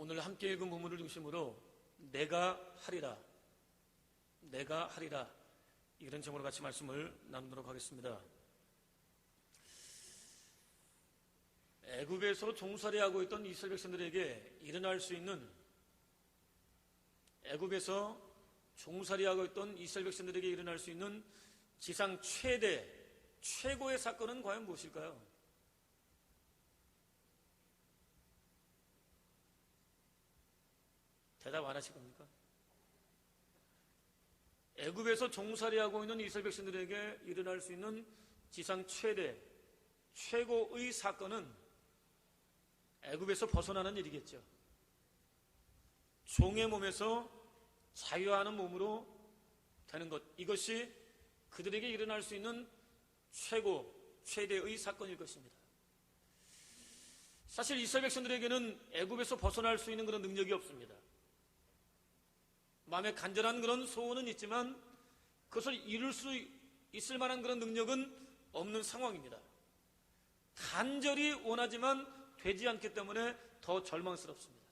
오늘 함께 읽은 본문을 중심으로 내가 하리라, 내가 하리라, 이런 제목으로 같이 말씀을 나누도록 하겠습니다. 애굽에서 종살이하고 있던 이스라엘 백성들에게 일어날 수 있는, 애굽에서 종살이하고 있던 이스라엘 백성들에게 일어날 수 있는 지상 최고의 사건은 과연 무엇일까요? 대답 안 하실 겁니까? 애굽에서 종살이하고 있는 이스라엘 백성들에게 일어날 수 있는 지상 최고의 사건은 애굽에서 벗어나는 일이겠죠. 종의 몸에서 자유하는 몸으로 되는 것, 이것이 그들에게 일어날 수 있는 최대의 사건일 것입니다. 사실 이스라엘 백성들에게는 애굽에서 벗어날 수 있는 그런 능력이 없습니다. 마음에 간절한 그런 소원은 있지만 그것을 이룰 수 있을 만한 그런 능력은 없는 상황입니다. 간절히 원하지만 되지 않기 때문에 더 절망스럽습니다.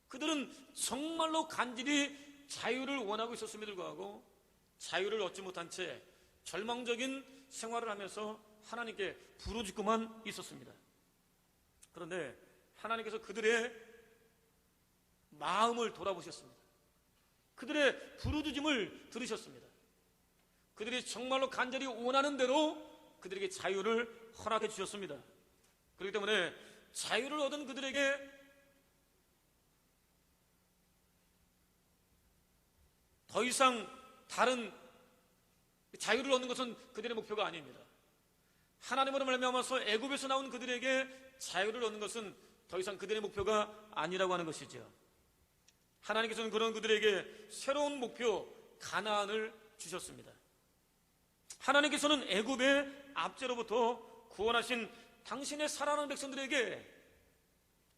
그들은 정말로 간절히 자유를 원하고 있었음에도 불구하고 자유를 얻지 못한 채 절망적인 생활을 하면서 하나님께 부르짖고만 있었습니다. 그런데 하나님께서 그들의 마음을 돌아보셨습니다. 그들의 부르짖음을 들으셨습니다. 그들이 정말로 간절히 원하는 대로 그들에게 자유를 허락해 주셨습니다. 그렇기 때문에 자유를 얻은 그들에게 더 이상 다른 자유를 얻는 것은 그들의 목표가 아닙니다. 하나님으로 말미암아서 애굽에서 나온 그들에게 자유를 얻는 것은 더 이상 그들의 목표가 아니라고 하는 것이죠. 하나님께서는 그런 그들에게 새로운 목표 가나안을 주셨습니다. 하나님께서는 애굽의 압제로부터 구원하신 당신의 사랑하는 백성들에게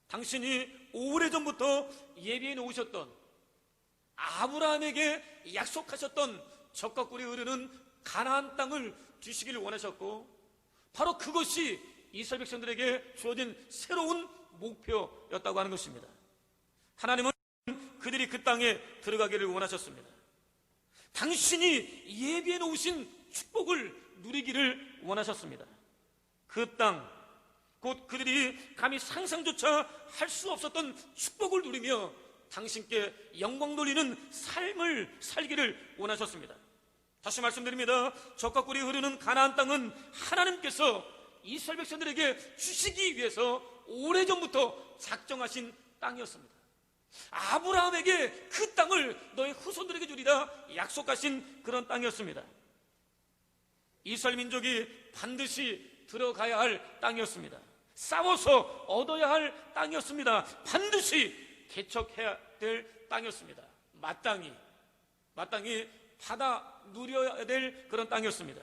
당신이 오래전부터 예비해 놓으셨던, 아브라함에게 약속하셨던 적과 꿀이 흐르는 가나안 땅을 주시기를 원하셨고, 바로 그것이 이스라엘 백성들에게 주어진 새로운 목표였다고 하는 것입니다. 하나님은 그들이 그 땅에 들어가기를 원하셨습니다. 당신이 예비해 놓으신 축복을 누리기를 원하셨습니다. 그 땅, 곧 그들이 감히 상상조차 할 수 없었던 축복을 누리며 당신께 영광 돌리는 삶을 살기를 원하셨습니다. 다시 말씀드립니다. 젖과 꿀이 흐르는 가나안 땅은 하나님께서 이스라엘 백성들에게 주시기 위해서 오래전부터 작정하신 땅이었습니다. 아브라함에게 그 땅을 너의 후손들에게 주리라 약속하신 그런 땅이었습니다. 이스라엘 민족이 반드시 들어가야 할 땅이었습니다. 싸워서 얻어야 할 땅이었습니다. 반드시 개척해야 될 땅이었습니다. 마땅히 받아 누려야 될 그런 땅이었습니다.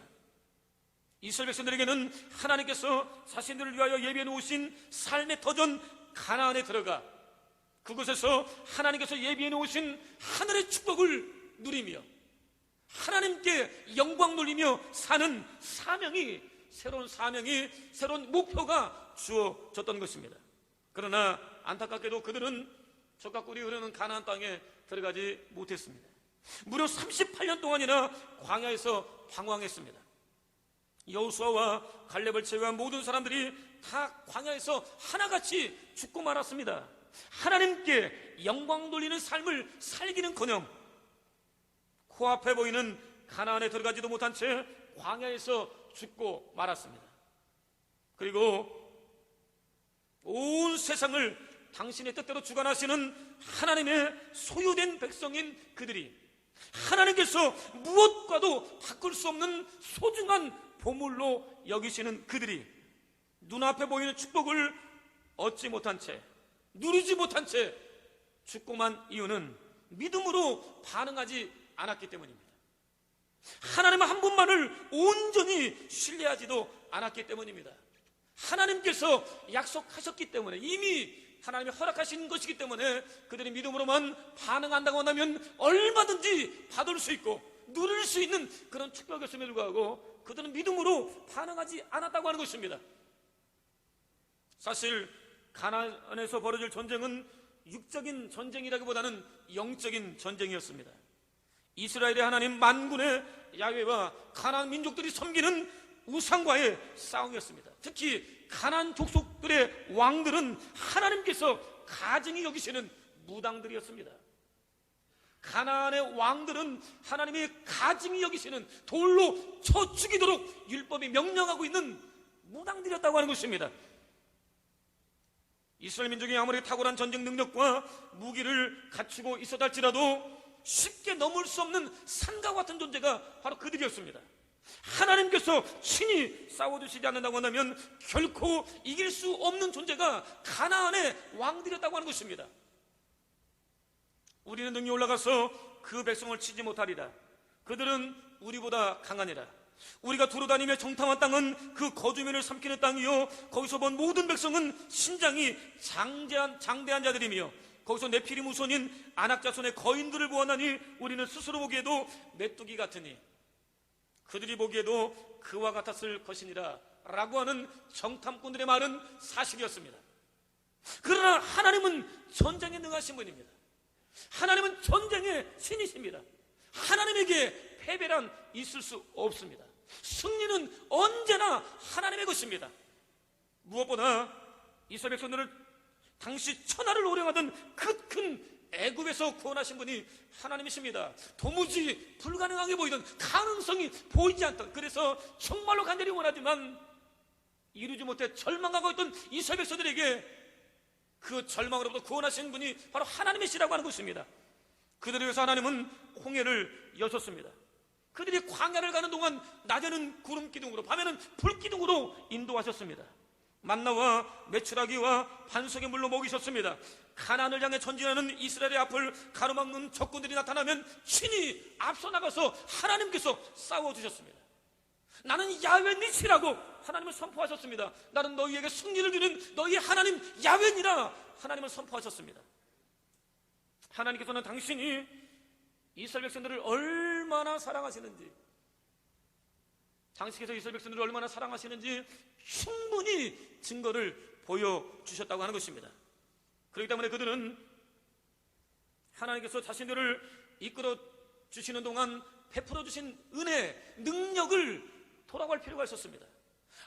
이스라엘 백성들에게는 하나님께서 자신들을 위하여 예비해 놓으신 삶의 터전 가나안에 들어가 그곳에서 하나님께서 예비해 놓으신 하늘의 축복을 누리며 하나님께 영광 돌리며 사는 새로운 목표가 주어졌던 것입니다. 그러나 안타깝게도 그들은 젖과 꿀이 흐르는 가나안 땅에 들어가지 못했습니다. 무려 38년 동안이나 광야에서 방황했습니다. 여호수아와 갈렙을 제외한 모든 사람들이 다 광야에서 하나같이 죽고 말았습니다. 하나님께 영광 돌리는 삶을 살기는커녕 코앞에 보이는 가나안에 들어가지도 못한 채 광야에서 죽고 말았습니다. 그리고 온 세상을 당신의 뜻대로 주관하시는 하나님의 소유된 백성인 그들이 하나님께서 무엇과도 바꿀 수 없는 소중한 보물로 여기시는 그들이 눈앞에 보이는 축복을 얻지 못한 채, 누리지 못한 채 죽고만 이유는 믿음으로 반응하지 않았기 때문입니다. 하나님 한 분만을 온전히 신뢰하지도 않았기 때문입니다. 하나님께서 약속하셨기 때문에, 이미 하나님이 허락하신 것이기 때문에 그들이 믿음으로만 반응한다고 한다면 얼마든지 받을 수 있고 누릴 수 있는 그런 축복이었음에도 불구하고 그들은 믿음으로 반응하지 않았다고 하는 것입니다. 사실 가나안에서 벌어질 전쟁은 육적인 전쟁이라기보다는 영적인 전쟁이었습니다. 이스라엘의 하나님 만군의 야훼와 가나안 민족들이 섬기는 우상과의 싸움이었습니다. 특히 가나안 족속들의 왕들은 하나님께서 가증히 여기시는 무당들이었습니다. 가나안의 왕들은 하나님이 가증히 여기시는, 돌로 쳐 죽이도록 율법이 명령하고 있는 무당들이었다고 하는 것입니다. 이스라엘 민족이 아무리 탁월한 전쟁 능력과 무기를 갖추고 있었다 할지라도 쉽게 넘을 수 없는 산과 같은 존재가 바로 그들이었습니다. 하나님께서 친히 싸워주시지 않는다고 한다면 결코 이길 수 없는 존재가 가나안의 왕들이었다고 하는 것입니다. 우리는 능히 올라가서 그 백성을 치지 못하리라. 그들은 우리보다 강하니라. 우리가 두루 다니며 정탐한 땅은 그 거주민을 삼키는 땅이요, 거기서 본 모든 백성은 신장이 장대한 자들이며 거기서 네피림 후손인 아낙 자손의 거인들을 보았나니 우리는 스스로 보기에도 메뚜기 같으니 그들이 보기에도 그와 같았을 것이니라 라고 하는 정탐꾼들의 말은 사실이었습니다. 그러나 하나님은 전쟁에 능하신 분입니다. 하나님은 전쟁의 신이십니다. 하나님에게 패배란 있을 수 없습니다. 승리는 언제나 하나님의 것입니다. 무엇보다 이스라엘 백성들을 당시 천하를 오령하던 그 큰 애굽에서 구원하신 분이 하나님이십니다. 도무지 불가능하게 보이던, 가능성이 보이지 않던, 그래서 정말로 간절히 원하지만 이루지 못해 절망하고 있던 이스라엘 백성들에게 그 절망으로부터 구원하신 분이 바로 하나님이시라고 하는 것입니다. 그들을 위해서 하나님은 홍해를 여셨습니다. 그들이 광야를 가는 동안 낮에는 구름 기둥으로, 밤에는 불 기둥으로 인도하셨습니다. 만나와 메추라기와 반석의 물로 먹이셨습니다. 가나안을 향해 전진하는 이스라엘의 앞을 가로막는 적군들이 나타나면 친히 앞서 나가서 하나님께서 싸워주셨습니다. 나는 야훼 니시라고 하나님을 선포하셨습니다. 나는 너희에게 승리를 주는 너희의 하나님 야훼니라 하나님을 선포하셨습니다. 하나님께서는 당신이 이스라엘 백성들을 얼마나 사랑하시는지, 당신께서 이스라엘 백성들을 얼마나 사랑하시는지 충분히 증거를 보여주셨다고 하는 것입니다. 그렇기 때문에 그들은 하나님께서 자신들을 이끌어 주시는 동안 베풀어 주신 은혜, 능력을 돌아갈 필요가 있었습니다.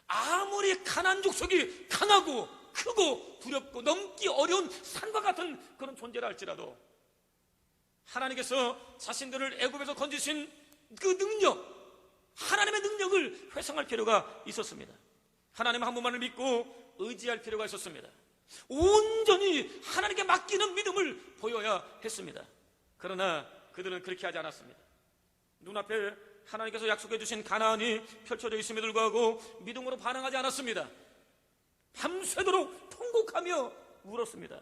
아무리 가나안 족속이 강하고 크고 두렵고 넘기 어려운 산과 같은 그런 존재라 할지라도 하나님께서 자신들을 애굽에서 건지신 그 능력, 하나님의 능력을 회상할 필요가 있었습니다. 하나님 한 분만을 믿고 의지할 필요가 있었습니다. 온전히 하나님께 맡기는 믿음을 보여야 했습니다. 그러나 그들은 그렇게 하지 않았습니다. 눈앞에 하나님께서 약속해 주신 가나안이 펼쳐져 있음에도 불구하고 믿음으로 반응하지 않았습니다. 밤새도록 통곡하며 울었습니다.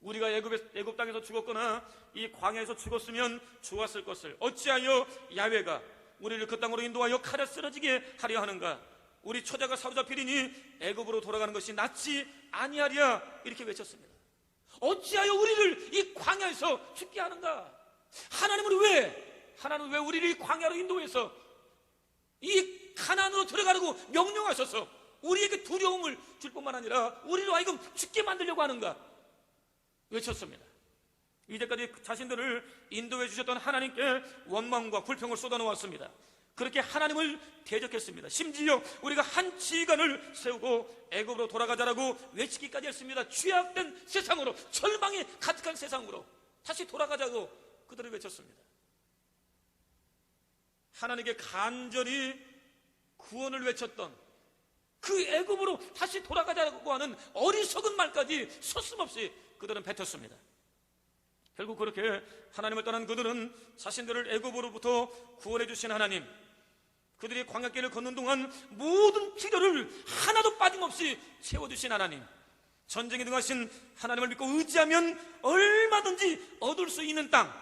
우리가 애굽 땅에서 죽었거나 이 광야에서 죽었으면 좋았을 것을 어찌하여 야훼가 우리를 그 땅으로 인도하여 칼에 쓰러지게 하려 하는가? 우리 처자가 사로잡히리니 애굽으로 돌아가는 것이 낫지 아니하리야, 이렇게 외쳤습니다. 어찌하여 우리를 이 광야에서 죽게 하는가? 하나님은 왜 우리를 이 광야로 인도해서 이 가나안으로 들어가라고 명령하셔서 우리에게 두려움을 줄 뿐만 아니라 우리로 하여금 죽게 만들려고 하는가? 외쳤습니다. 이제까지 자신들을 인도해 주셨던 하나님께 원망과 불평을 쏟아놓았습니다. 그렇게 하나님을 대적했습니다. 심지어 우리가 한 지간을 세우고 애굽으로 돌아가자라고 외치기까지 했습니다. 취약된 세상으로, 절망이 가득한 세상으로 다시 돌아가자고 그들을 외쳤습니다. 하나님께 간절히 구원을 외쳤던 그 애굽으로 다시 돌아가자고 하는 어리석은 말까지 서슴없이 그들은 뱉었습니다. 결국 그렇게 하나님을 떠난 그들은 자신들을 애굽으로부터 구원해 주신 하나님, 그들이 광야길을 걷는 동안 모든 필요를 하나도 빠짐없이 채워주신 하나님, 전쟁에 능하신 하나님을 믿고 의지하면 얼마든지 얻을 수 있는 땅,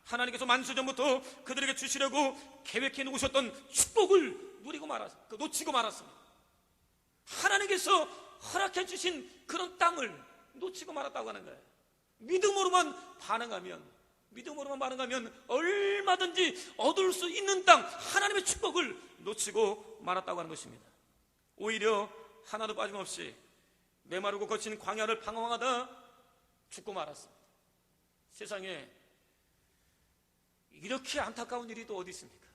하나님께서 만수전부터 그들에게 주시려고 계획해 놓으셨던 축복을 놓치고 말았습니다. 하나님께서 허락해 주신 그런 땅을 놓치고 말았다고 하는 거예요. 믿음으로만 반응하면 얼마든지 얻을 수 있는 땅, 하나님의 축복을 놓치고 말았다고 하는 것입니다. 오히려 하나도 빠짐없이 메마르고 거친 광야를 방황하다 죽고 말았습니다. 세상에 이렇게 안타까운 일이 또 어디 있습니까?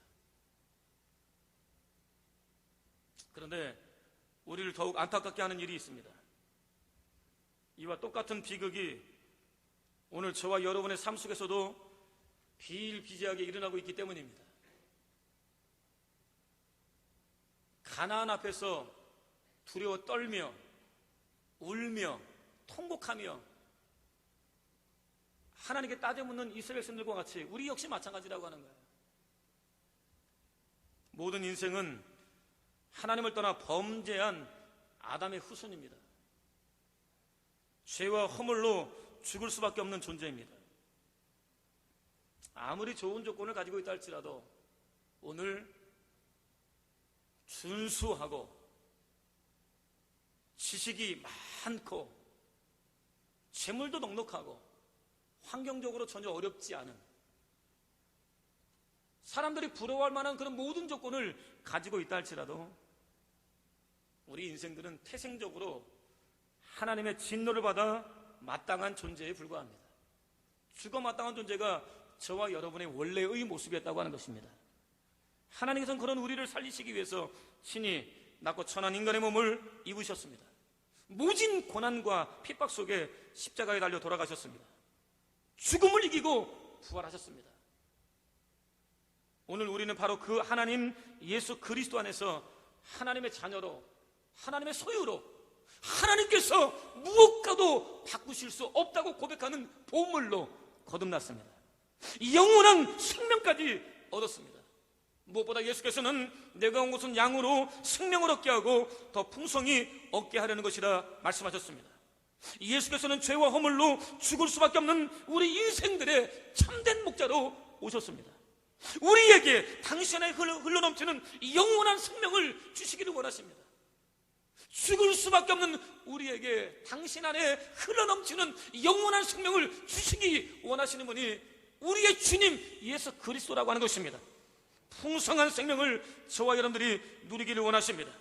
그런데 우리를 더욱 안타깝게 하는 일이 있습니다. 이와 똑같은 비극이 오늘 저와 여러분의 삶 속에서도 비일비재하게 일어나고 있기 때문입니다. 가나안 앞에서 두려워 떨며 울며 통곡하며 하나님께 따져묻는 이스라엘 백성들과 같이 우리 역시 마찬가지라고 하는 거예요. 모든 인생은 하나님을 떠나 범죄한 아담의 후손입니다. 죄와 허물로 죽을 수밖에 없는 존재입니다. 아무리 좋은 조건을 가지고 있다 할지라도 오늘 준수하고 지식이 많고 재물도 넉넉하고 환경적으로 전혀 어렵지 않은, 사람들이 부러워할 만한 그런 모든 조건을 가지고 있다 할지라도 우리 인생들은 태생적으로 하나님의 진노를 받아 마땅한 존재에 불과합니다. 죽어 마땅한 존재가 저와 여러분의 원래의 모습이었다고 하는 것입니다. 하나님께서는 그런 우리를 살리시기 위해서 친히 낮고 천한 인간의 몸을 입으셨습니다. 모진 고난과 핍박 속에 십자가에 달려 돌아가셨습니다. 죽음을 이기고 부활하셨습니다. 오늘 우리는 바로 그 하나님 예수 그리스도 안에서 하나님의 자녀로, 하나님의 소유로, 하나님께서 무엇과도 바꾸실 수 없다고 고백하는 보물로 거듭났습니다. 영원한 생명까지 얻었습니다. 무엇보다 예수께서는 내가 온 것은 양으로 생명을 얻게 하고 더 풍성히 얻게 하려는 것이라 말씀하셨습니다. 예수께서는 죄와 허물로 죽을 수밖에 없는 우리 인생들의 참된 목자로 오셨습니다. 우리에게 당신의 흘러넘치는 영원한 생명을 주시기를 원하십니다. 죽을 수밖에 없는 우리에게 당신 안에 흘러넘치는 영원한 생명을 주시기 원하시는 분이 우리의 주님 예수 그리스도라고 하는 것입니다. 풍성한 생명을 저와 여러분들이 누리기를 원하십니다.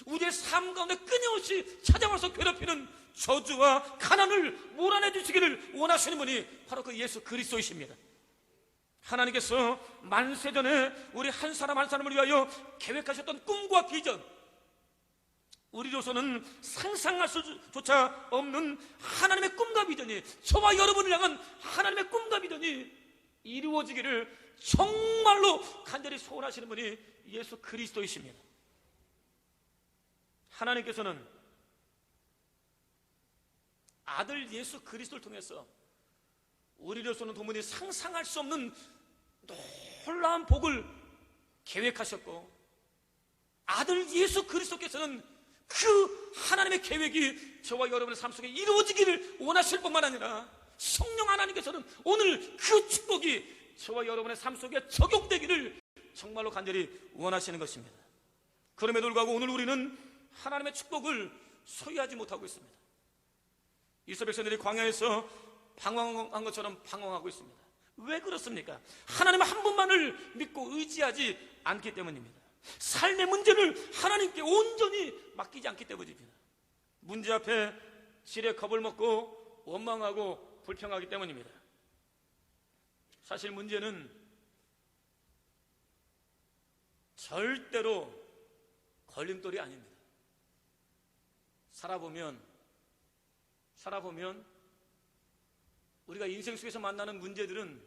우리의 삶 가운데 끊임없이 찾아와서 괴롭히는 저주와 가난을 몰아내 주시기를 원하시는 분이 바로 그 예수 그리스도이십니다. 하나님께서 만세전에 우리 한 사람 한 사람을 위하여 계획하셨던 꿈과 비전, 우리로서는 상상할 수조차 없는 하나님의 꿈과 비전이, 저와 여러분을 향한 하나님의 꿈과 비전이 이루어지기를 정말로 간절히 소원하시는 분이 예수 그리스도이십니다. 하나님께서는 아들 예수 그리스도를 통해서 우리로서는 도무지 상상할 수 없는 놀라운 복을 계획하셨고, 아들 예수 그리스도께서는 그 하나님의 계획이 저와 여러분의 삶 속에 이루어지기를 원하실 뿐만 아니라 성령 하나님께서는 오늘 그 축복이 저와 여러분의 삶 속에 적용되기를 정말로 간절히 원하시는 것입니다. 그럼에도 불구하고 오늘 우리는 하나님의 축복을 소유하지 못하고 있습니다. 이스라엘 백성들이 광야에서 방황한 것처럼 방황하고 있습니다. 왜 그렇습니까? 하나님 한 분만을 믿고 의지하지 않기 때문입니다. 삶의 문제를 하나님께 온전히 맡기지 않기 때문입니다. 문제 앞에 지레 겁을 먹고 원망하고 불평하기 때문입니다. 사실 문제는 절대로 걸림돌이 아닙니다. 살아보면 우리가 인생 속에서 만나는 문제들은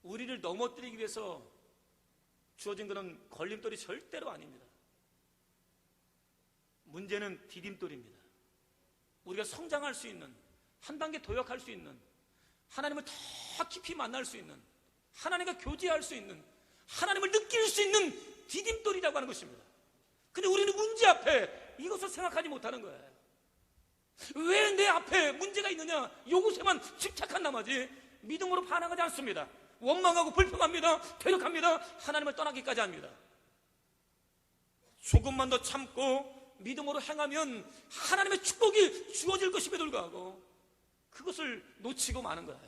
우리를 넘어뜨리기 위해서 주어진 그런 걸림돌이 절대로 아닙니다. 문제는 디딤돌입니다. 우리가 성장할 수 있는, 한 단계 도약할 수 있는, 하나님을 더 깊이 만날 수 있는, 하나님과 교제할 수 있는, 하나님을 느낄 수 있는 디딤돌이라고 하는 것입니다. 근데 우리는 문제 앞에 이것을 생각하지 못하는 거예요. 왜 내 앞에 문제가 있느냐, 이것에만 집착한 나머지 믿음으로 반응하지 않습니다. 원망하고 불평합니다. 괴롭합니다. 하나님을 떠나기까지 합니다. 조금만 더 참고 믿음으로 행하면 하나님의 축복이 주어질 것임에도 불구하고 그것을 놓치고 마는 거예요.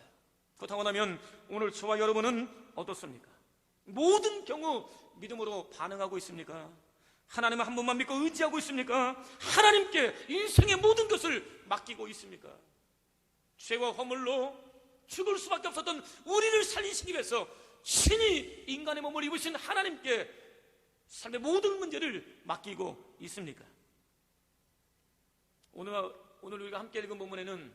그렇다고 하면 오늘 저와 여러분은 어떻습니까? 모든 경우 믿음으로 반응하고 있습니까? 하나님을 한 분만 믿고 의지하고 있습니까? 하나님께 인생의 모든 것을 맡기고 있습니까? 죄와 허물로 죽을 수밖에 없었던 우리를 살리시기 위해서 신이 인간의 몸을 입으신 하나님께 삶의 모든 문제를 맡기고 있습니까? 오늘 우리가 함께 읽은 본문에는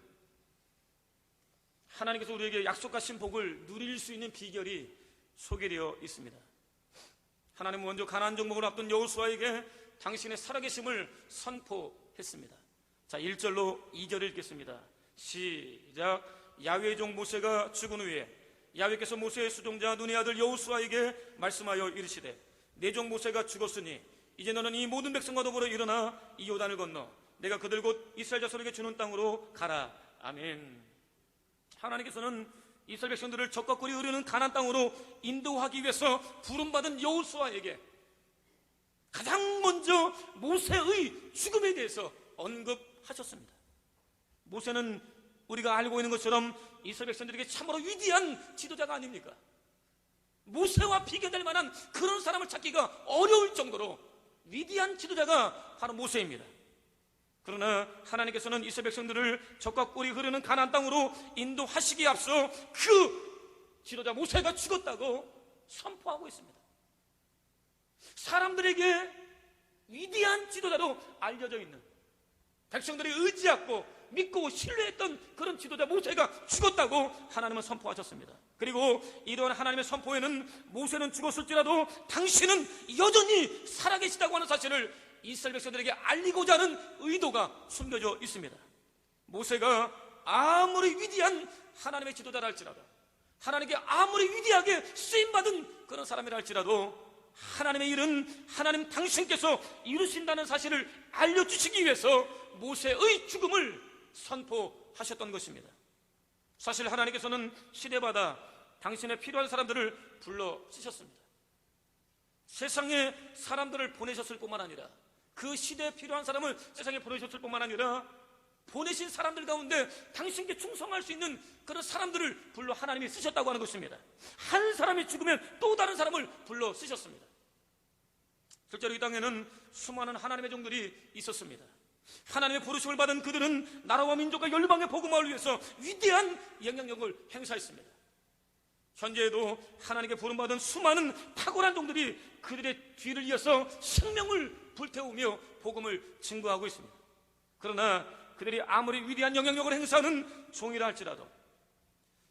하나님께서 우리에게 약속하신 복을 누릴 수 있는 비결이 소개되어 있습니다. 하나님은 먼저 가나안 정복을 앞둔 여호수아에게 당신의 살아계심을 선포했습니다. 자, 1절로 2절을 읽겠습니다. 시작. 야훼의 종 모세가 죽은 후에 야훼께서 모세의 수종자 눈의 아들 여호수아에게 말씀하여 이르시되 내 종 모세가 죽었으니 이제 너는 이 모든 백성과 더불어 일어나 이 요단을 건너 내가 그들 곧 이스라엘 자손에게 주는 땅으로 가라. 아멘. 하나님께서는 이스라엘 백성들을 적과 꿀이 흐르는 가나안 땅으로 인도하기 위해서 부름받은 여호수아에게 가장 먼저 모세의 죽음에 대해서 언급하셨습니다. 모세는 우리가 알고 있는 것처럼 이스라엘 백성들에게 참으로 위대한 지도자가 아닙니까? 모세와 비교될 만한 그런 사람을 찾기가 어려울 정도로 위대한 지도자가 바로 모세입니다. 그러나 하나님께서는 이스라엘 백성들을 적과 꿀이 흐르는 가나안 땅으로 인도하시기에 앞서 그 지도자 모세가 죽었다고 선포하고 있습니다. 사람들에게 위대한 지도자로 알려져 있는, 백성들이 의지하고 믿고 신뢰했던 그런 지도자 모세가 죽었다고 하나님은 선포하셨습니다. 그리고 이러한 하나님의 선포에는 모세는 죽었을지라도 당신은 여전히 살아계시다고 하는 사실을 이스라엘 백성들에게 알리고자 하는 의도가 숨겨져 있습니다. 모세가 아무리 위대한 하나님의 지도자라 할지라도, 하나님께 아무리 위대하게 쓰임받은 그런 사람이라 할지라도 하나님의 일은 하나님 당신께서 이루신다는 사실을 알려주시기 위해서 모세의 죽음을 선포하셨던 것입니다. 사실 하나님께서는 시대마다 당신의 필요한 사람들을 불러 쓰셨습니다. 세상에 사람들을 보내셨을 뿐만 아니라 그 시대에 필요한 사람을 세상에 보내셨을 뿐만 아니라 보내신 사람들 가운데 당신께 충성할 수 있는 그런 사람들을 불러 하나님이 쓰셨다고 하는 것입니다. 한 사람이 죽으면 또 다른 사람을 불러 쓰셨습니다. 실제로 이 땅에는 수많은 하나님의 종들이 있었습니다. 하나님의 부르심을 받은 그들은 나라와 민족과 열방의 복음화를 위해서 위대한 영향력을 행사했습니다. 현재에도 하나님께 부름받은 수많은 탁월한 종들이 그들의 뒤를 이어서 생명을 불태우며 복음을 증거하고 있습니다. 그러나 그들이 아무리 위대한 영향력을 행사하는 종이라 할지라도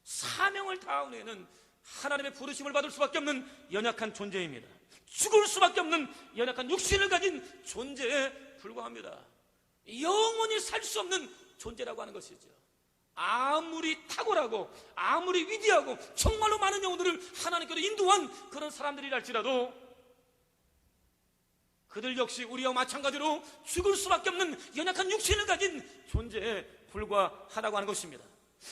사명을 다한 후에는 하나님의 부르심을 받을 수밖에 없는 연약한 존재입니다. 죽을 수밖에 없는 연약한 육신을 가진 존재에 불과합니다. 영원히 살 수 없는 존재라고 하는 것이죠. 아무리 탁월하고 아무리 위대하고 정말로 많은 영혼들을 하나님께로 인도한 그런 사람들이라 할지라도 그들 역시 우리와 마찬가지로 죽을 수밖에 없는 연약한 육신을 가진 존재에 불과하다고 하는 것입니다.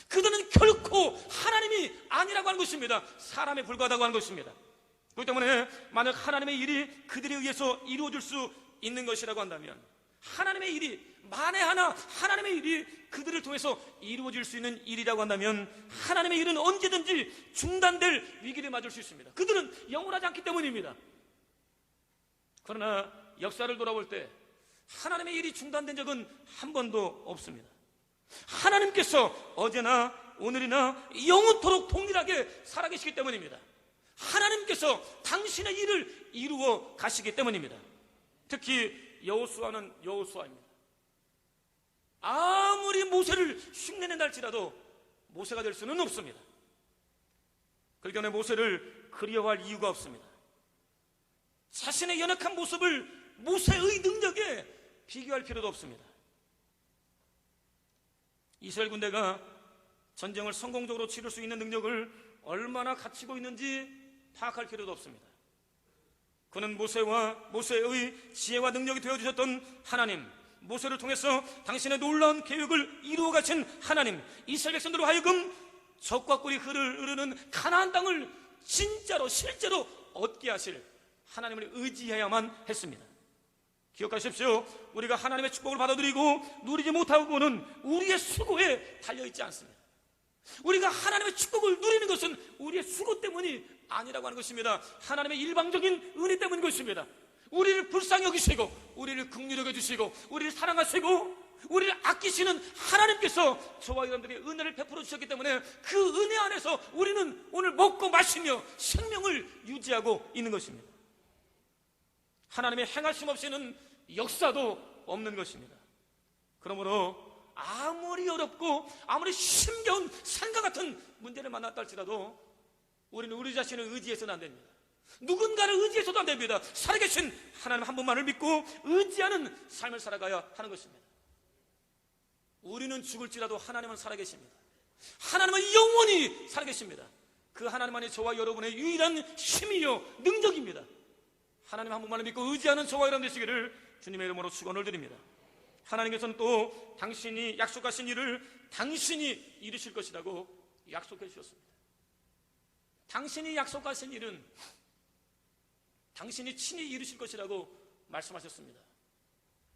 그들은 결코 하나님이 아니라고 하는 것입니다. 사람에 불과하다고 하는 것입니다. 그렇기 때문에 만약 하나님의 일이 그들에 의해서 이루어질 수 있는 것이라고 한다면, 하나님의 일이 만에 하나 하나님의 일이 그들을 통해서 이루어질 수 있는 일이라고 한다면 하나님의 일은 언제든지 중단될 위기를 맞을 수 있습니다. 그들은 영원하지 않기 때문입니다. 그러나 역사를 돌아볼 때 하나님의 일이 중단된 적은 한 번도 없습니다. 하나님께서 어제나 오늘이나 영원토록 동일하게 살아계시기 때문입니다. 하나님께서 당신의 일을 이루어 가시기 때문입니다. 특히 여호수아는 여호수아입니다. 아무리 모세를 흉내낸다 할지라도 모세가 될 수는 없습니다. 그렇기 때문에 모세를 그리워할 이유가 없습니다. 자신의 연약한 모습을 모세의 능력에 비교할 필요도 없습니다. 이스라엘 군대가 전쟁을 성공적으로 치를 수 있는 능력을 얼마나 갖추고 있는지 파악할 필요도 없습니다. 그는 모세와 모세의 지혜와 능력이 되어주셨던 하나님, 모세를 통해서 당신의 놀라운 계획을 이루어 가신 하나님, 이스라엘 백성들로 하여금 적과 꿀이 흐르는 가나안 땅을 진짜로 실제로 얻게 하실 하나님을 의지해야만 했습니다. 기억하십시오. 우리가 하나님의 축복을 받아들이고 누리지 못하고는 우리의 수고에 달려있지 않습니다. 우리가 하나님의 축복을 누리는 것은 우리의 수고 때문이 아니라고 하는 것입니다. 하나님의 일방적인 은혜 때문인 것입니다. 우리를 불쌍히 여기시고 우리를 긍휼히 여겨주시고 우리를 사랑하시고 우리를 아끼시는 하나님께서 저와 여러분들에게 은혜를 베풀어 주셨기 때문에 그 은혜 안에서 우리는 오늘 먹고 마시며 생명을 유지하고 있는 것입니다. 하나님의 행하심 없이는 역사도 없는 것입니다. 그러므로 아무리 어렵고 아무리 힘겨운 산과 같은 문제를 만났다 할지라도 우리는 우리 자신을 의지해서는 안 됩니다. 누군가를 의지해서도 안 됩니다. 살아계신 하나님 한 분만을 믿고 의지하는 삶을 살아가야 하는 것입니다. 우리는 죽을지라도 하나님은 살아계십니다. 하나님은 영원히 살아계십니다. 그 하나님만이 저와 여러분의 유일한 힘이요 능력입니다. 하나님 한 분만을 믿고 의지하는 저와 여러분 되시기를 주님의 이름으로 축원을 드립니다. 하나님께서는 또 당신이 약속하신 일을 당신이 이루실 것이라고 약속해 주셨습니다. 당신이 약속하신 일은 당신이 친히 이루실 것이라고 말씀하셨습니다.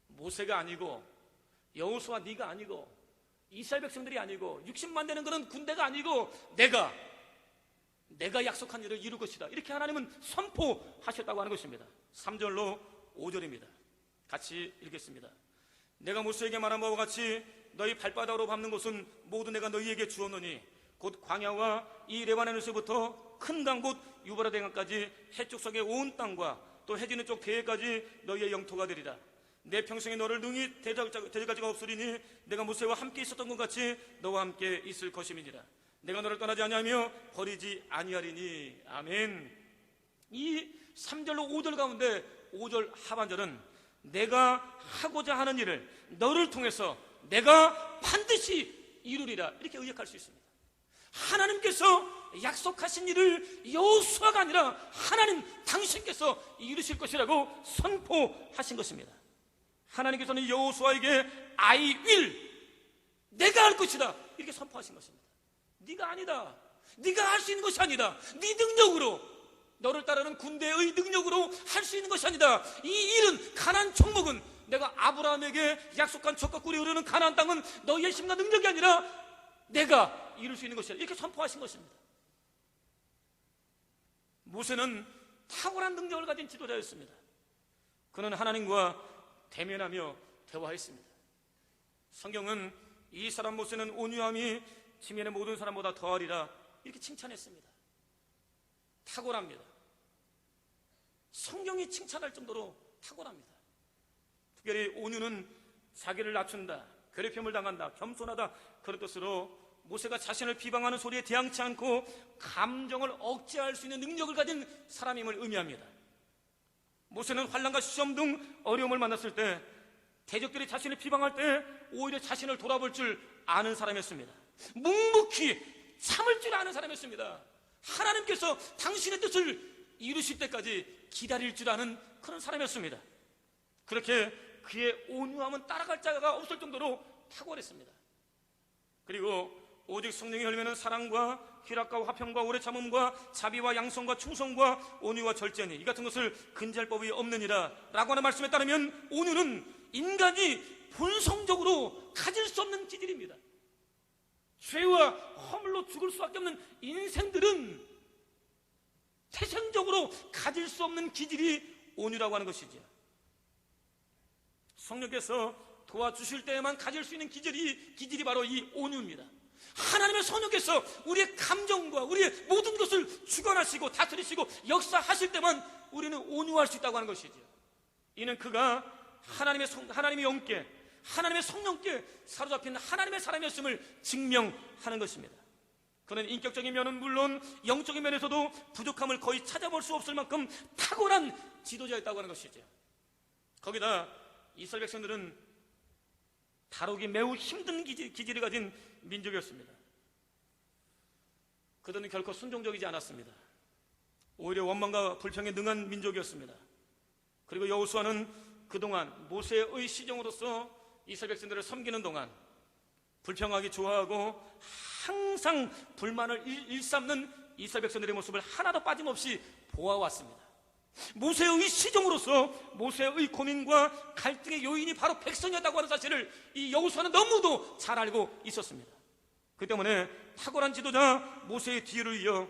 모세가 아니고 여호수아 네가 아니고 이스라엘 백성들이 아니고 60만 되는 그런 군대가 아니고 내가 약속한 일을 이룰 것이다. 이렇게 하나님은 선포하셨다고 하는 것입니다. 3절로 5절입니다. 같이 읽겠습니다. 내가 모세에게 말한 바와 같이 너희 발바닥으로 밟는 곳은 모두 내가 너희에게 주었노니 곧 광야와 이 레바논에서부터 큰 강 곧 유브라데 강까지 해쪽 석의 온 땅과 또 해지는 쪽 대해까지 너희의 영토가 되리라. 내 평생에 너를 능히 대적할 자가 없으리니 내가 모세와 함께 있었던 것 같이 너와 함께 있을 것임이니라. 내가 너를 떠나지 아니하며 버리지 아니하리니. 아멘. 이 3절로 5절 가운데 5절 하반절은 내가 하고자 하는 일을 너를 통해서 내가 반드시 이루리라 이렇게 의역할 수 있습니다. 하나님께서 약속하신 일을 여호수아가 아니라 하나님 당신께서 이루실 것이라고 선포하신 것입니다. 하나님께서는 여호수아에게 I will, 내가 할 것이다 이렇게 선포하신 것입니다. 네가 아니다, 네가 할 수 있는 것이 아니다, 네 능력으로, 너를 따르는 군대의 능력으로 할 수 있는 것이 아니다. 이 일은, 가나안 총목은, 내가 아브라함에게 약속한 젖과 꿀이 흐르는 가나안 땅은 너희의 힘과 능력이 아니라 내가 이룰 수 있는 것이다 이렇게 선포하신 것입니다. 모세는 탁월한 능력을 가진 지도자였습니다. 그는 하나님과 대면하며 대화했습니다. 성경은 이 사람 모세는 온유함이 지면의 모든 사람보다 더하리라 이렇게 칭찬했습니다. 탁월합니다. 성경이 칭찬할 정도로 탁월합니다. 특별히 온유는 자기를 낮춘다, 괴롭힘을 당한다, 겸손하다 그런 뜻으로 모세가 자신을 비방하는 소리에 대항치 않고 감정을 억제할 수 있는 능력을 가진 사람임을 의미합니다. 모세는 환난과 시험 등 어려움을 만났을 때 대적들이 자신을 비방할 때 오히려 자신을 돌아볼 줄 아는 사람이었습니다. 묵묵히 참을 줄 아는 사람이었습니다. 하나님께서 당신의 뜻을 이루실 때까지 기다릴 줄 아는 그런 사람이었습니다. 그렇게 그의 온유함은 따라갈 자가 없을 정도로 탁월했습니다. 그리고 오직 성령의 열매는 사랑과 희락과 화평과 오래 참음과 자비와 양성과 충성과 온유와 절제니 이 같은 것을 근지할 법이 없느니라 라고 하는 말씀에 따르면 온유는 인간이 본성적으로 가질 수 없는 기질입니다. 죄와 허물로 죽을 수밖에 없는 인생들은 태생적으로 가질 수 없는 기질이 온유라고 하는 것이죠. 성령께서 도와주실 때에만 가질 수 있는 기질이 바로 이 온유입니다. 하나님의 성령께서 우리의 감정과 우리의 모든 것을 주관하시고 다스리시고 역사하실 때만 우리는 온유할 수 있다고 하는 것이죠. 이는 그가 하나님의 영께, 하나님의 성령께 사로잡힌 하나님의 사람이었음을 증명하는 것입니다. 그는 인격적인 면은 물론 영적인 면에서도 부족함을 거의 찾아볼 수 없을 만큼 탁월한 지도자였다고 하는 것이죠. 거기다 이스라엘 백성들은 다루기 매우 힘든 기질을 가진 민족이었습니다. 그들은 결코 순종적이지 않았습니다. 오히려 원망과 불평에 능한 민족이었습니다. 그리고 여호수아는 그동안 모세의 시종으로서 이스라엘 백성들을 섬기는 동안 불평하기 좋아하고 항상 불만을 일삼는 이스라엘 백성들의 모습을 하나도 빠짐없이 보아왔습니다. 모세의 시종으로서 모세의 고민과 갈등의 요인이 바로 백성이었다고 하는 사실을 이 여호수아는 너무도 잘 알고 있었습니다. 그 때문에 탁월한 지도자 모세의 뒤를 이어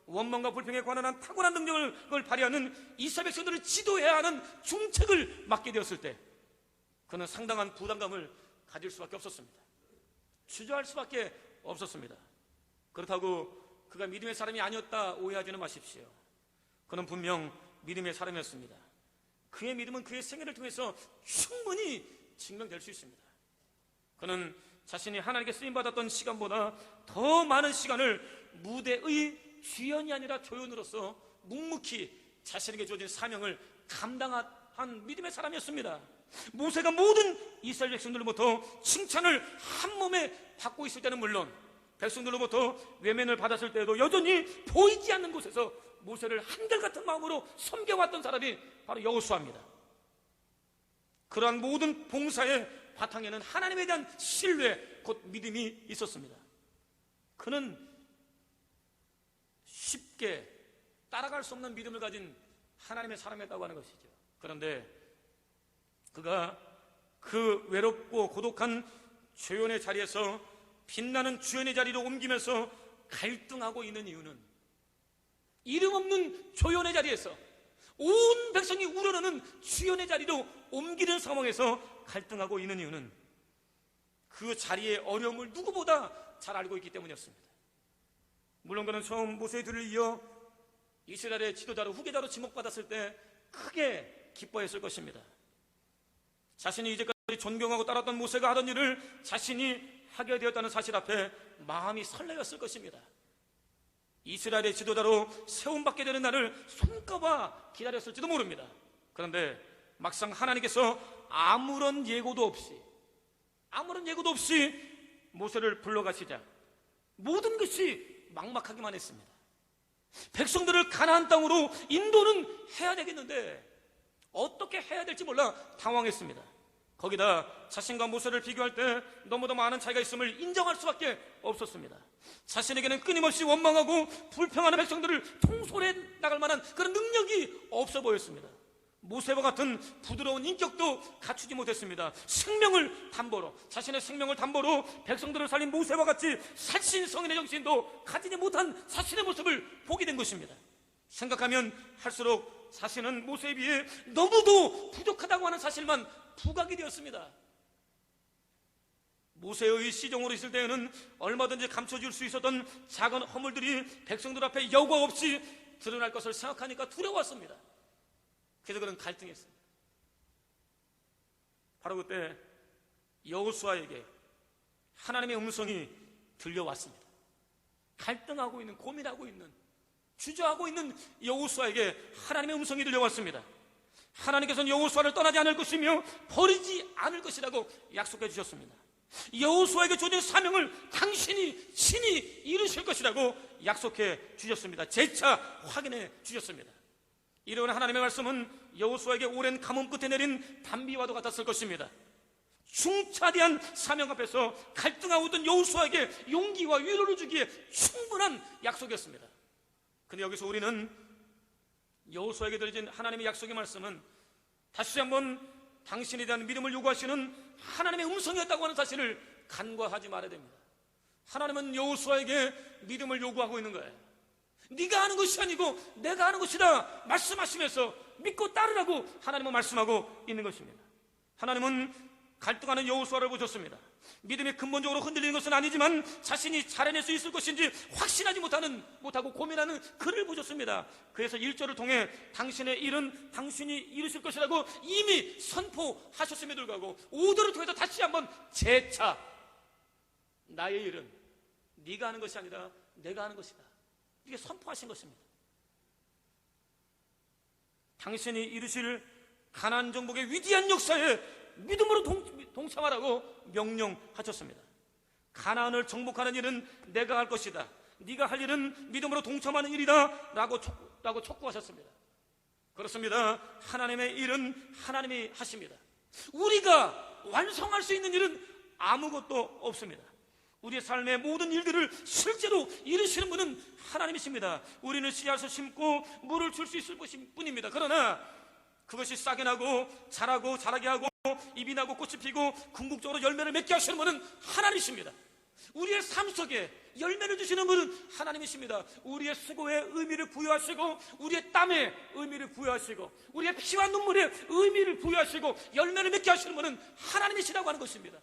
원망과 불평에 관한 한 탁월한 능력을 발휘하는 이스라엘 백성들을 지도해야 하는 중책을 맡게 되었을 때 그는 상당한 부담감을 가질 수밖에 없었습니다. 주저할 수밖에 없었습니다. 그렇다고 그가 믿음의 사람이 아니었다 오해하지는 마십시오. 그는 분명 믿음의 사람이었습니다. 그의 믿음은 그의 생애를 통해서 충분히 증명될 수 있습니다. 그는 자신이 하나님께 쓰임받았던 시간보다 더 많은 시간을 무대의 주연이 아니라 조연으로서 묵묵히 자신에게 주어진 사명을 감당한 믿음의 사람이었습니다. 모세가 모든 이스라엘 백성들로부터 칭찬을 한 몸에 받고 있을 때는 물론 백성들로부터 외면을 받았을 때에도 여전히 보이지 않는 곳에서 모세를 한결같은 마음으로 섬겨왔던 사람이 바로 여호수아입니다. 그러한 모든 봉사의 바탕에는 하나님에 대한 신뢰 곧 믿음이 있었습니다. 그는 쉽게 따라갈 수 없는 믿음을 가진 하나님의 사람이었다고 하는 것이죠. 그런데 그가 그 외롭고 고독한 조연의 자리에서 빛나는 주연의 자리로 옮기면서 갈등하고 있는 이유는 이름 없는 조연의 자리에서 온 백성이 우러나는 주연의 자리로 옮기는 상황에서 갈등하고 있는 이유는 그 자리의 어려움을 누구보다 잘 알고 있기 때문이었습니다. 물론 그는 처음 모세의 뒤를 이어 이스라엘의 지도자로 후계자로 지목받았을 때 크게 기뻐했을 것입니다. 자신이 이제까지 존경하고 따랐던 모세가 하던 일을 자신이 하게 되었다는 사실 앞에 마음이 설레었을 것입니다. 이스라엘의 지도자로 세움받게 되는 날을 손꼽아 기다렸을지도 모릅니다. 그런데 막상 하나님께서 아무런 예고도 없이 모세를 불러가시자 모든 것이 막막하기만 했습니다. 백성들을 가나안 땅으로 인도는 해야 되겠는데 어떻게 해야 될지 몰라 당황했습니다. 거기다 자신과 모세를 비교할 때 너무도 많은 차이가 있음을 인정할 수밖에 없었습니다. 자신에게는 끊임없이 원망하고 불평하는 백성들을 통솔해 나갈 만한 그런 능력이 없어 보였습니다. 모세와 같은 부드러운 인격도 갖추지 못했습니다. 자신의 생명을 담보로 백성들을 살린 모세와 같이 살신성인의 정신도 가지지 못한 자신의 모습을 보게 된 것입니다. 생각하면 할수록 자신은 모세에 비해 너무도 부족하다고 하는 사실만 부각이 되었습니다. 모세의 시종으로 있을 때에는 얼마든지 감춰줄 수 있었던 작은 허물들이 백성들 앞에 여과 없이 드러날 것을 생각하니까 두려웠습니다. 그래서 그는 갈등했습니다. 바로 그때 여호수아에게 하나님의 음성이 들려왔습니다. 갈등하고 있는, 고민하고 있는, 주저하고 있는 여호수아에게 하나님의 음성이 들려왔습니다. 하나님께서는 여호수아를 떠나지 않을 것이며 버리지 않을 것이라고 약속해 주셨습니다. 여호수아에게 주어진 사명을 당신이 친히 이루실 것이라고 약속해 주셨습니다. 재차 확인해 주셨습니다. 이런 하나님의 말씀은 여호수아에게 오랜 가뭄 끝에 내린 단비와도 같았을 것입니다. 중차대한 사명 앞에서 갈등하고 있던 여호수아에게 용기와 위로를 주기에 충분한 약속이었습니다. 근데 여기서 우리는 여호수아에게 드려진 하나님의 약속의 말씀은 다시 한번 당신에 대한 믿음을 요구하시는 하나님의 음성이었다고 하는 사실을 간과하지 말아야 됩니다. 하나님은 여호수아에게 믿음을 요구하고 있는 거예요. 네가 하는 것이 아니고 내가 하는 것이다 말씀하시면서 믿고 따르라고 하나님은 말씀하고 있는 것입니다. 하나님은 갈등하는 여호수아를 보셨습니다. 믿음이 근본적으로 흔들리는 것은 아니지만 자신이 잘해낼 수 있을 것인지 확신하지 못하고 고민하는 그를 보셨습니다. 그래서 1절을 통해 당신의 일은 당신이 이루실 것이라고 이미 선포하셨음에도 불구하고 5절을 통해서 다시 한번 재차 나의 일은 네가 하는 것이 아니라 내가 하는 것이다, 이게 선포하신 것입니다. 당신이 이루실 가나안 정복의 위대한 역사에 믿음으로 동참하라고 명령하셨습니다. 가나안을 정복하는 일은 내가 할 것이다, 네가 할 일은 믿음으로 동참하는 일이다 라고 촉구하셨습니다. 그렇습니다. 하나님의 일은 하나님이 하십니다. 우리가 완성할 수 있는 일은 아무것도 없습니다. 우리의 삶의 모든 일들을 실제로 이루시는 분은 하나님이십니다. 우리는 씨앗을 심고 물을 줄 수 있을 뿐입니다. 그러나 그것이 싹이 나고 자라게 하고 잎이 나고 꽃이 피고 궁극적으로 열매를 맺게 하시는 분은 하나님이십니다. 우리의 삶 속에 열매를 주시는 분은 하나님이십니다. 우리의 수고에 의미를 부여하시고, 우리의 땀에 의미를 부여하시고, 우리의 피와 눈물에 의미를 부여하시고 열매를 맺게 하시는 분은 하나님이시라고 하는 것입니다.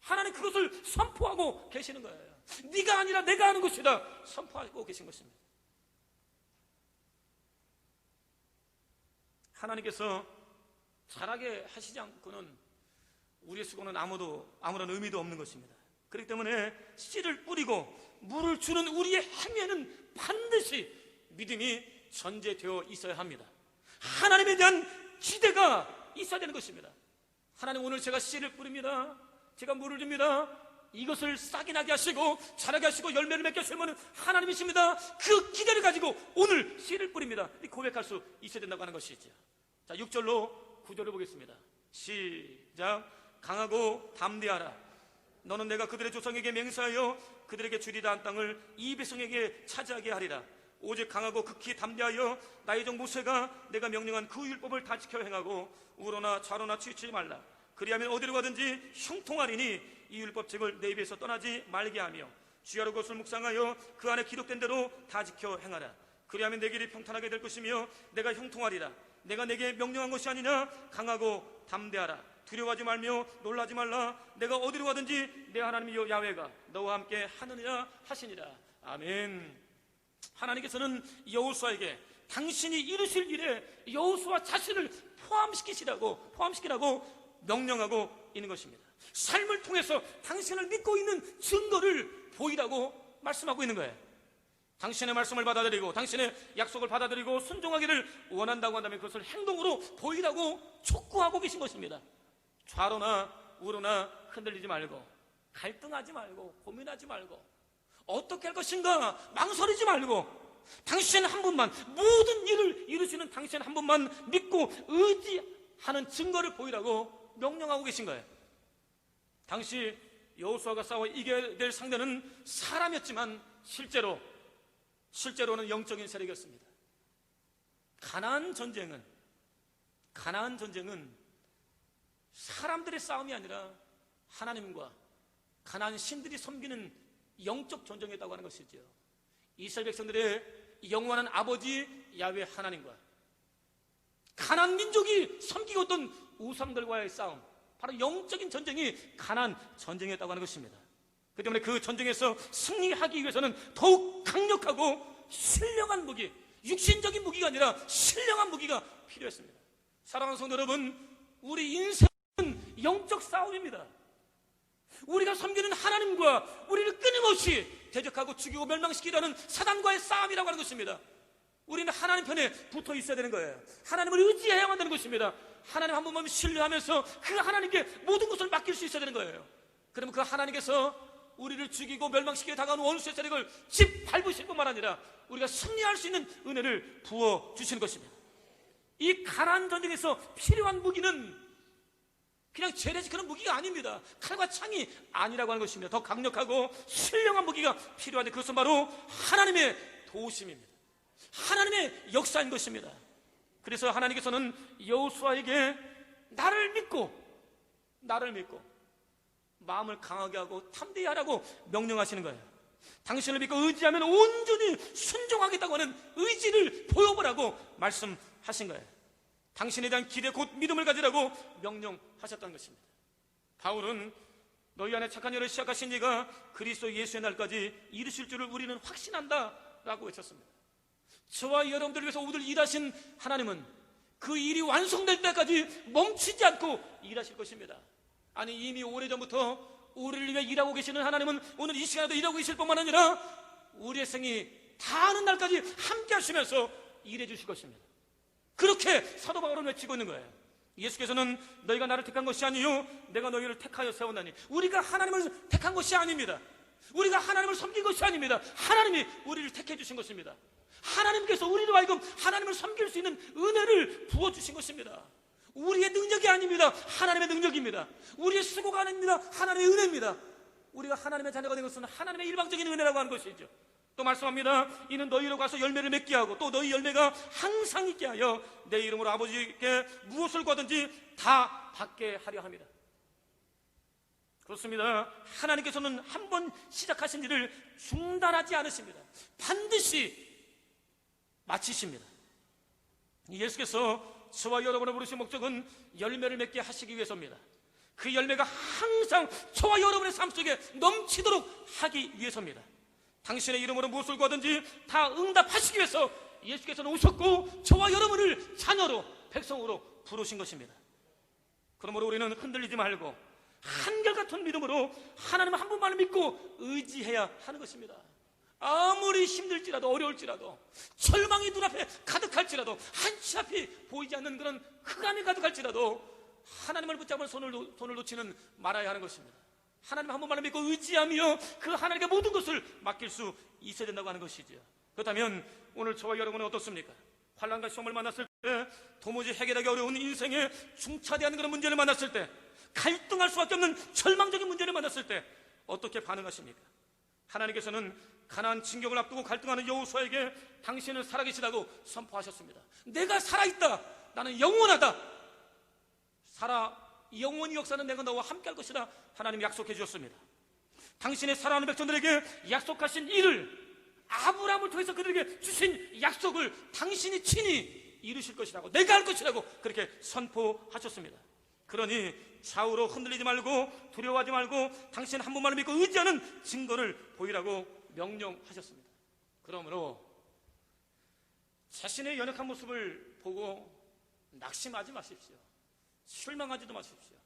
하나님 그것을 선포하고 계시는 거예요. 네가 아니라 내가 하는 것이다 선포하고 계신 것입니다. 하나님께서 잘하게 하시지 않고는 우리의 수고는 아무런 의미도 없는 것입니다. 그렇기 때문에 씨를 뿌리고 물을 주는 우리의 행위에는 반드시 믿음이 전제되어 있어야 합니다. 하나님에 대한 기대가 있어야 되는 것입니다. 하나님, 오늘 제가 씨를 뿌립니다. 제가 물을 줍니다. 이것을 싹이 나게 하시고 자라게 하시고 열매를 맺게 하시면 하나님이십니다. 그 기대를 가지고 오늘 씨를 뿌립니다. 고백할 수 있어야 된다고 하는 것이죠. 자, 6절로 9절을 보겠습니다. 시작. 강하고 담대하라. 너는 내가 그들의 조상에게 맹세하여 그들에게 주리라 한 땅을 이 백성에게 차지하게 하리라. 오직 강하고 극히 담대하여 나의 종 모세가 내가 명령한 그 율법을 다 지켜 행하고 우로나 좌로나 치우치지 말라. 그리하면 어디로 가든지 형통하리니 이 율법책을 내 입에서 떠나지 말게 하며 주야로 그것을 묵상하여 그 안에 기록된 대로 다 지켜 행하라. 그리하면 내 길이 평탄하게 될 것이며 내가 형통하리라. 내가 내게 명령한 것이 아니냐. 강하고 담대하라. 두려워하지 말며 놀라지 말라. 내가 어디로 가든지 내 하나님 야훼가 너와 함께 하느니라 하시니라. 아멘. 하나님께서는 여호수아에게 당신이 이루실 일에 여호수아 자신을 포함시키라고 명령하고 있는 것입니다. 삶을 통해서 당신을 믿고 있는 증거를 보이라고 말씀하고 있는 거예요. 당신의 말씀을 받아들이고 당신의 약속을 받아들이고 순종하기를 원한다고 한다면 그것을 행동으로 보이라고 촉구하고 계신 것입니다. 좌로나 우로나 흔들리지 말고, 갈등하지 말고, 고민하지 말고, 어떻게 할 것인가 망설이지 말고, 당신 한 분만, 모든 일을 이루시는 당신 한 분만 믿고 의지하는 증거를 보이라고 명령하고 계신 거예요. 당시 여호수아가 싸워 이겨야 될 상대는 사람이었지만 실제로는 영적인 세력이었습니다. 가나안 전쟁은 사람들의 싸움이 아니라 하나님과 가나안 신들이 섬기는 영적 전쟁이었다고 하는 것이죠. 이스라엘 백성들의 영원한 아버지 야훼 하나님과 가나안 민족이 섬기고 있던 우상들과의 싸움, 바로 영적인 전쟁이 가나안 전쟁이었다고 하는 것입니다. 그렇기 때문에 그 전쟁에서 승리하기 위해서는 더욱 강력하고 신령한 무기, 육신적인 무기가 아니라 신령한 무기가 필요했습니다. 사랑하는 성도 여러분, 우리 인생은 영적 싸움입니다. 우리가 섬기는 하나님과 우리를 끊임없이 대적하고 죽이고 멸망시키려는 사단과의 싸움이라고 하는 것입니다. 우리는 하나님 편에 붙어 있어야 되는 거예요. 하나님을 의지해야만 되는 것입니다. 하나님 한 분만 신뢰하면서 그 하나님께 모든 것을 맡길 수 있어야 되는 거예요. 그러면 그 하나님께서 우리를 죽이고 멸망시키려 다가오는 원수의 세력을 짓밟으실 뿐만 아니라 우리가 승리할 수 있는 은혜를 부어주시는 것입니다. 이 가나안 전쟁에서 필요한 무기는 그냥 재래식하는 무기가 아닙니다. 칼과 창이 아니라고 하는 것입니다. 더 강력하고 신령한 무기가 필요한데 그것은 바로 하나님의 도우심입니다. 하나님의 역사인 것입니다. 그래서 하나님께서는 여호수아에게 나를 믿고 마음을 강하게 하고 담대히 하라고 명령하시는 거예요. 당신을 믿고 의지하면 온전히 순종하겠다고 하는 의지를 보여보라고 말씀하신 거예요. 당신에 대한 기대 곧 믿음을 가지라고 명령하셨다는 것입니다. 바울은 너희 안에 착한 일을 시작하신 이가 그리스도 예수의 날까지 이루실 줄을 우리는 확신한다 라고 외쳤습니다. 저와 여러분들을 위해서 오늘 일하신 하나님은 그 일이 완성될 때까지 멈추지 않고 일하실 것입니다. 아니, 이미 오래전부터 우리를 위해 일하고 계시는 하나님은 오늘 이 시간에도 일하고 계실 뿐만 아니라 우리의 생이 다하는 날까지 함께 하시면서 일해 주실 것입니다. 그렇게 사도 바울은 외치고 있는 거예요. 예수께서는 너희가 나를 택한 것이 아니요 내가 너희를 택하여 세웠나니, 우리가 하나님을 택한 것이 아닙니다. 우리가 하나님을 섬긴 것이 아닙니다. 하나님이 우리를 택해 주신 것입니다. 하나님께서 우리로 하여금 하나님을 섬길 수 있는 은혜를 부어주신 것입니다. 우리의 능력이 아닙니다. 하나님의 능력입니다. 우리의 수고가 아닙니다. 하나님의 은혜입니다. 우리가 하나님의 자녀가 된 것은 하나님의 일방적인 은혜라고 하는 것이죠. 또 말씀합니다. 이는 너희로 가서 열매를 맺게 하고 또 너희 열매가 항상 있게 하여 내 이름으로 아버지께 무엇을 구하든지 다 받게 하려 합니다. 그렇습니다. 하나님께서는 한 번 시작하신 일을 중단하지 않으십니다. 반드시 마치십니다. 예수께서 저와 여러분을 부르신 목적은 열매를 맺게 하시기 위해서입니다. 그 열매가 항상 저와 여러분의 삶 속에 넘치도록 하기 위해서입니다. 당신의 이름으로 무엇을 구하든지 다 응답하시기 위해서 예수께서는 오셨고 저와 여러분을 자녀로, 백성으로 부르신 것입니다. 그러므로 우리는 흔들리지 말고 한결같은 믿음으로 하나님 한 분만을 믿고 의지해야 하는 것입니다. 아무리 힘들지라도, 어려울지라도, 절망이 눈앞에 가득할지라도, 한치 앞이 보이지 않는 그런 흑암이 가득할지라도 하나님을 붙잡은 손을 놓지는 말아야 하는 것입니다. 하나님 한 분만을 믿고 의지하며 그 하나님께 모든 것을 맡길 수 있어야 된다고 하는 것이죠. 그렇다면 오늘 저와 여러분은 어떻습니까? 환난과 시험을 만났을 때, 도무지 해결하기 어려운 인생의 중차대한 그런 문제를 만났을 때, 갈등할 수밖에 없는 절망적인 문제를 만났을 때 어떻게 반응하십니까? 하나님께서는 가나안 진격을 앞두고 갈등하는 여호수아에게 당신은 살아계시다고 선포하셨습니다. 내가 살아있다, 나는 영원하다, 영원히 역사는 내가 너와 함께할 것이다, 하나님이 약속해 주셨습니다. 당신의 사랑하는 백성들에게 약속하신 일을, 아브라함을 통해서 그들에게 주신 약속을 당신이 친히 이루실 것이라고, 내가 할 것이라고 그렇게 선포하셨습니다. 그러니 좌우로 흔들리지 말고 두려워하지 말고 당신 한 분만을 믿고 의지하는 증거를 보이라고 명령하셨습니다. 그러므로 자신의 연약한 모습을 보고 낙심하지 마십시오. 실망하지도 마십시오.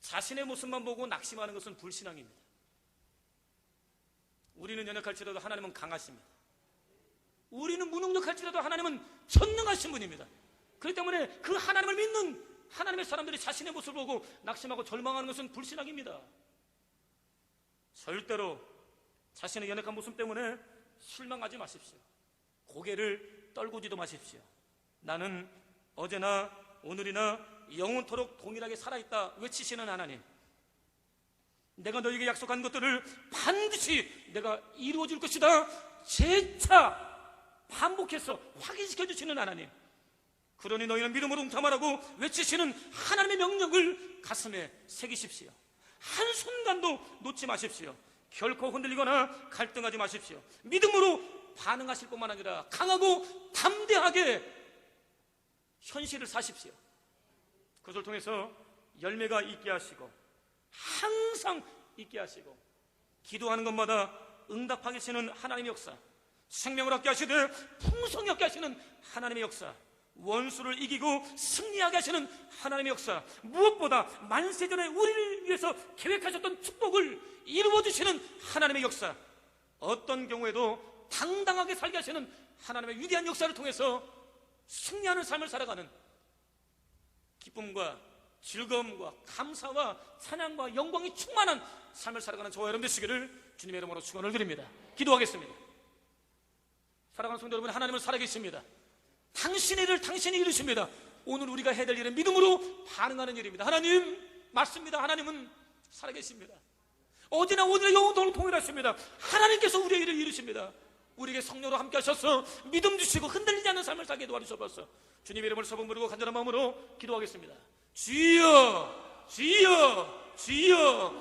자신의 모습만 보고 낙심하는 것은 불신앙입니다. 우리는 연약할지라도 하나님은 강하십니다. 우리는 무능력할지라도 하나님은 전능하신 분입니다. 그렇기 때문에 그 하나님을 믿는 하나님의 사람들이 자신의 모습을 보고 낙심하고 절망하는 것은 불신앙입니다. 절대로 자신의 연약한 모습 때문에 실망하지 마십시오. 고개를 떨구지도 마십시오. 나는 어제나 오늘이나 영원토록 동일하게 살아있다 외치시는 하나님, 내가 너에게 약속한 것들을 반드시 내가 이루어줄 것이다 재차 반복해서 확인시켜 주시는 하나님, 그러니 너희는 믿음으로 응답하라고 외치시는 하나님의 명령을 가슴에 새기십시오. 한순간도 놓지 마십시오. 결코 흔들리거나 갈등하지 마십시오. 믿음으로 반응하실 뿐만 아니라 강하고 담대하게 현실을 사십시오. 그것을 통해서 열매가 있게 하시고 항상 있게 하시고 기도하는 것마다 응답하게 하시는 하나님의 역사, 생명을 얻게 하시되 풍성히 얻게 하시는 하나님의 역사, 원수를 이기고 승리하게 하시는 하나님의 역사, 무엇보다 만세전에 우리를 위해서 계획하셨던 축복을 이루어주시는 하나님의 역사, 어떤 경우에도 당당하게 살게 하시는 하나님의 위대한 역사를 통해서 승리하는 삶을 살아가는 기쁨과 즐거움과 감사와 찬양과 영광이 충만한 삶을 살아가는 저와 여러분 되시기를 주님의 이름으로 축원을 드립니다. 기도하겠습니다. 사랑하는 성도 여러분, 하나님은 살아계십니다. 당신의 일을 당신이 이루십니다. 오늘 우리가 해야 될 일은 믿음으로 반응하는 일입니다. 하나님 맞습니다. 하나님은 살아계십니다. 어제나 오늘의 영원토록 동일하십니다. 하나님께서 우리의 일을 이루십니다. 우리에게 성령으로 함께 하셔서 믿음 주시고 흔들리지 않는 삶을 살게 도와주셔서 주님의 이름을 서분 부르고 간절한 마음으로 기도하겠습니다. 주여, 주여, 주여.